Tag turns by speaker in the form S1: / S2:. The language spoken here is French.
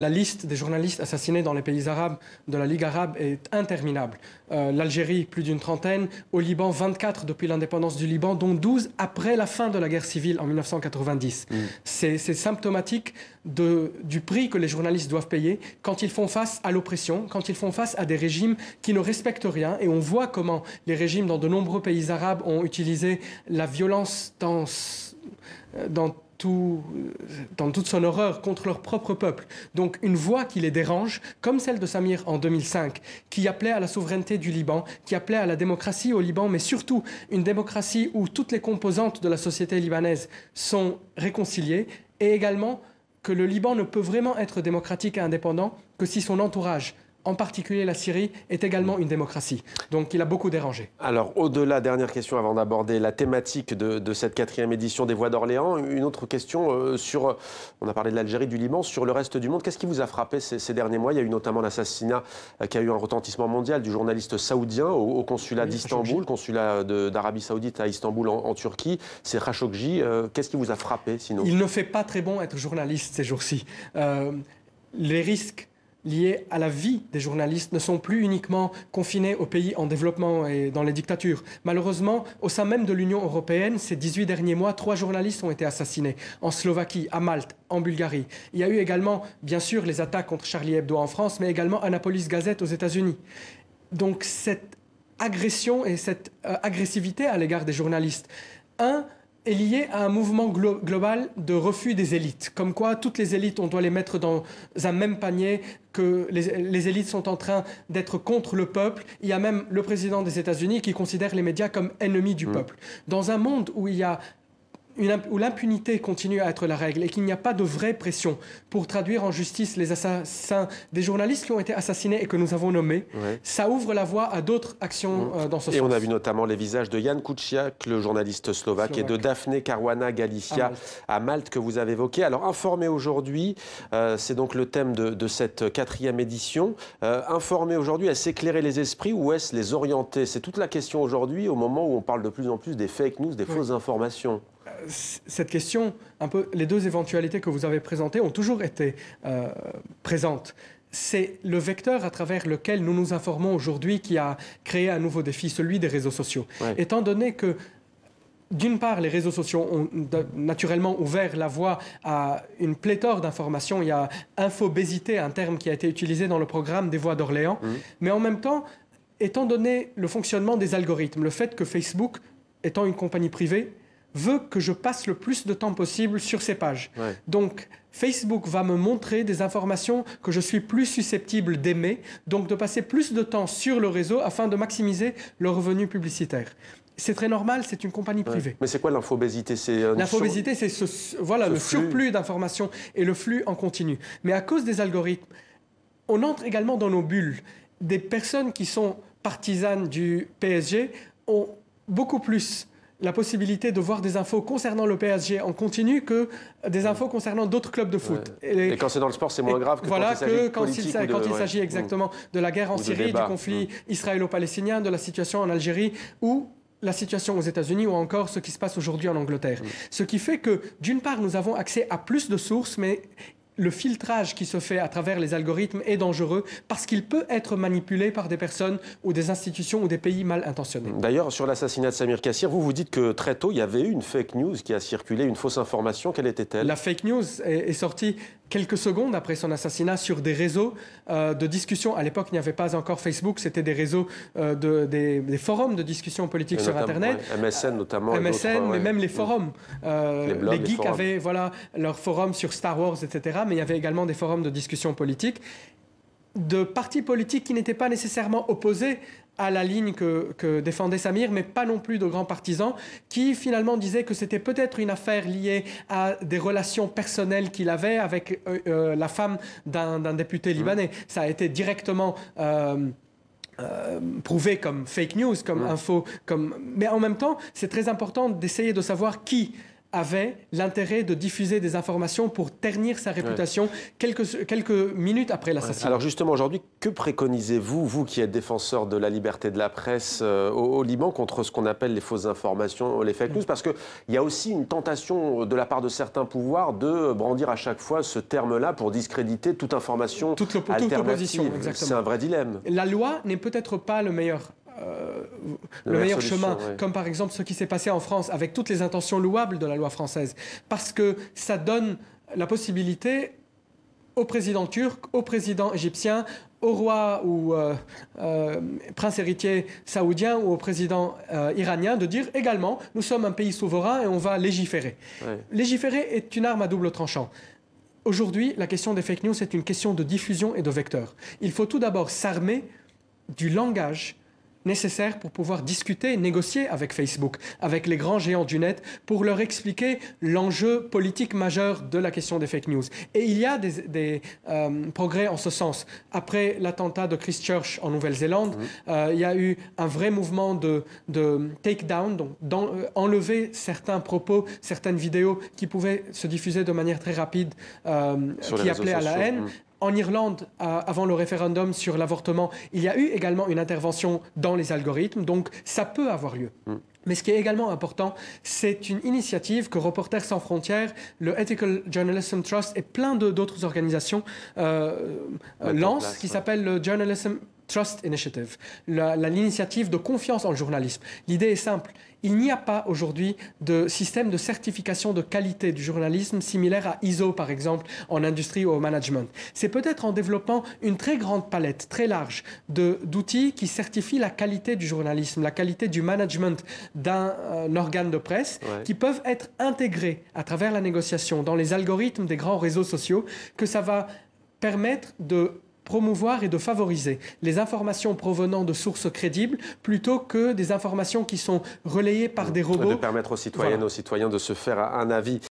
S1: La liste des journalistes assassinés dans les pays arabes de la Ligue arabe est interminable. L'Algérie, plus d'une trentaine. Au Liban, 24 depuis l'indépendance du Liban, dont 12 après la fin de la guerre civile en 1990. C'est symptomatique du prix que les journalistes doivent payer quand ils font face à l'oppression, quand ils font face à des régimes qui ne respectent rien. Et on voit comment les régimes dans de nombreux pays arabes ont utilisé la violence dans toute son horreur contre leur propre peuple. Donc une voix qui les dérange, comme celle de Samir en 2005, qui appelait à la souveraineté du Liban, qui appelait à la démocratie au Liban, mais surtout une démocratie où toutes les composantes de la société libanaise sont réconciliées, et également que le Liban ne peut vraiment être démocratique et indépendant que si son entourage, en particulier la Syrie, est également une démocratie. Donc il a beaucoup dérangé.
S2: Alors au-delà, dernière question avant d'aborder la thématique de cette 4e édition des Voix d'Orléans, une autre question on a parlé de l'Algérie, du Liban, sur le reste du monde. Qu'est-ce qui vous a frappé ces derniers mois? Il y a eu notamment l'assassinat qui a eu un retentissement mondial du journaliste saoudien au consulat d'Istanbul, consulat d'Arabie Saoudite à Istanbul en Turquie. C'est Khashoggi. Qu'est-ce qui vous a frappé sinon?
S1: Il ne fait pas très bon être journaliste ces jours-ci. Les risques liés à la vie des journalistes ne sont plus uniquement confinés aux pays en développement et dans les dictatures. Malheureusement, au sein même de l'Union européenne, ces 18 derniers mois, 3 journalistes ont été assassinés en Slovaquie, à Malte, en Bulgarie. Il y a eu également, bien sûr, les attaques contre Charlie Hebdo en France, mais également Annapolis Gazette aux États-Unis. Donc cette agression et cette agressivité à l'égard des journalistes, est lié à un mouvement global de refus des élites. Comme quoi, toutes les élites, on doit les mettre dans un même panier, que les élites sont en train d'être contre le peuple. Il y a même le président des États-Unis qui considère les médias comme ennemis du peuple. Dans un monde où où l'impunité continue à être la règle et qu'il n'y a pas de vraie pression pour traduire en justice les assassins des journalistes qui ont été assassinés et que nous avons nommés, ça ouvre la voie à d'autres actions dans ce sens.
S2: Et on a vu notamment les visages de Jan Kuciak, le journaliste slovaque, et de Daphne Caruana Galizia à Malte que vous avez évoqué. Alors, Informer aujourd'hui, c'est donc le thème de cette 4e édition. Informer aujourd'hui, est-ce éclairer les esprits ou est-ce les orienter? C'est toute la question aujourd'hui, au moment où on parle de plus en plus des fake news, des fausses informations.
S1: Cette question, les deux éventualités que vous avez présentées ont toujours été présentes. C'est le vecteur à travers lequel nous nous informons aujourd'hui qui a créé un nouveau défi, celui des réseaux sociaux. Étant donné que, d'une part, les réseaux sociaux ont naturellement ouvert la voie à une pléthore d'informations. Il y a infobésité, un terme qui a été utilisé dans le programme des Voix d'Orléans. Mais en même temps, étant donné le fonctionnement des algorithmes, le fait que Facebook, étant une compagnie privée, veut que je passe le plus de temps possible sur ces pages. Donc, Facebook va me montrer des informations que je suis plus susceptible d'aimer, donc de passer plus de temps sur le réseau afin de maximiser le revenu publicitaire. C'est très normal, c'est une compagnie privée.
S2: Mais c'est quoi l'infobésité?
S1: L'infobésité, c'est le surplus d'informations et le flux en continu. Mais à cause des algorithmes, on entre également dans nos bulles. Des personnes qui sont partisanes du PSG ont beaucoup plus la possibilité de voir des infos concernant le PSG en continu que des infos concernant d'autres clubs de foot.
S2: Et quand c'est dans le sport, c'est moins grave que quand il s'agit
S1: exactement de la guerre en Syrie, du conflit israélo-palestinien, de la situation en Algérie ou la situation aux États-Unis ou encore ce qui se passe aujourd'hui en Angleterre. Ce qui fait que, d'une part, nous avons accès à plus de sources, mais le filtrage qui se fait à travers les algorithmes est dangereux parce qu'il peut être manipulé par des personnes ou des institutions ou des pays mal intentionnés.
S2: D'ailleurs, sur l'assassinat de Samir Kassir, vous dites que très tôt, il y avait eu une fake news qui a circulé, une fausse information. Quelle était-elle?
S1: La fake news est sortie quelques secondes après son assassinat sur des réseaux de discussion. À l'époque, il n'y avait pas encore Facebook, c'était des réseaux, des forums de discussion politique sur Internet.
S2: MSN notamment.
S1: MSN, mais même les forums. Les geeks avaient leur forum sur Star Wars, etc. Mais il y avait également des forums de discussion politique de partis politiques qui n'étaient pas nécessairement opposés à la ligne que défendait Samir, mais pas non plus de grands partisans, qui finalement disaient que c'était peut-être une affaire liée à des relations personnelles qu'il avait avec la femme d'un député libanais. Ça a été directement prouvé comme fake news, comme info. Mais en même temps, c'est très important d'essayer de savoir qui avait l'intérêt de diffuser des informations pour ternir sa réputation quelques minutes après l'assassinat.
S2: Alors justement, aujourd'hui, que préconisez-vous, vous qui êtes défenseur de la liberté de la presse au Liban, contre ce qu'on appelle les fausses informations, les fake news? Parce qu'il y a aussi une tentation de la part de certains pouvoirs de brandir à chaque fois ce terme-là pour discréditer toute information alternative. C'est un vrai dilemme.
S1: La loi n'est peut-être pas le meilleur chemin, comme par exemple ce qui s'est passé en France avec toutes les intentions louables de la loi française, parce que ça donne la possibilité au président turc, au président égyptien, au roi ou prince héritier saoudien ou au président iranien de dire également nous sommes un pays souverain et on va légiférer. Légiférer est une arme à double tranchant. Aujourd'hui, la question des fake news est une question de diffusion et de vecteur. Il faut tout d'abord s'armer du langage nécessaire pour pouvoir discuter et négocier avec Facebook, avec les grands géants du net, pour leur expliquer l'enjeu politique majeur de la question des fake news. Et il y a des progrès en ce sens. Après l'attentat de Christchurch en Nouvelle-Zélande, il y a eu un vrai mouvement de take-down, donc enlever certains propos, certaines vidéos qui pouvaient se diffuser de manière très rapide, qui appelaient à la haine. En Irlande, avant le référendum sur l'avortement, il y a eu également une intervention dans les algorithmes, donc ça peut avoir lieu. Mais ce qui est également important, c'est une initiative que Reporters sans frontières, le Ethical Journalism Trust et plein d'autres organisations lancent, qui s'appelle le Journalism Trust Initiative, l'initiative de confiance en le journalisme. L'idée est simple. Il n'y a pas aujourd'hui de système de certification de qualité du journalisme similaire à ISO, par exemple, en industrie ou au management. C'est peut-être en développant une très grande palette, très large, d'outils qui certifient la qualité du journalisme, la qualité du management d'un organe de presse, qui peuvent être intégrés à travers la négociation dans les algorithmes des grands réseaux sociaux, que ça va permettre de promouvoir et de favoriser les informations provenant de sources crédibles plutôt que des informations qui sont relayées par des robots.
S2: De permettre aux citoyennes et aux citoyens de se faire un avis.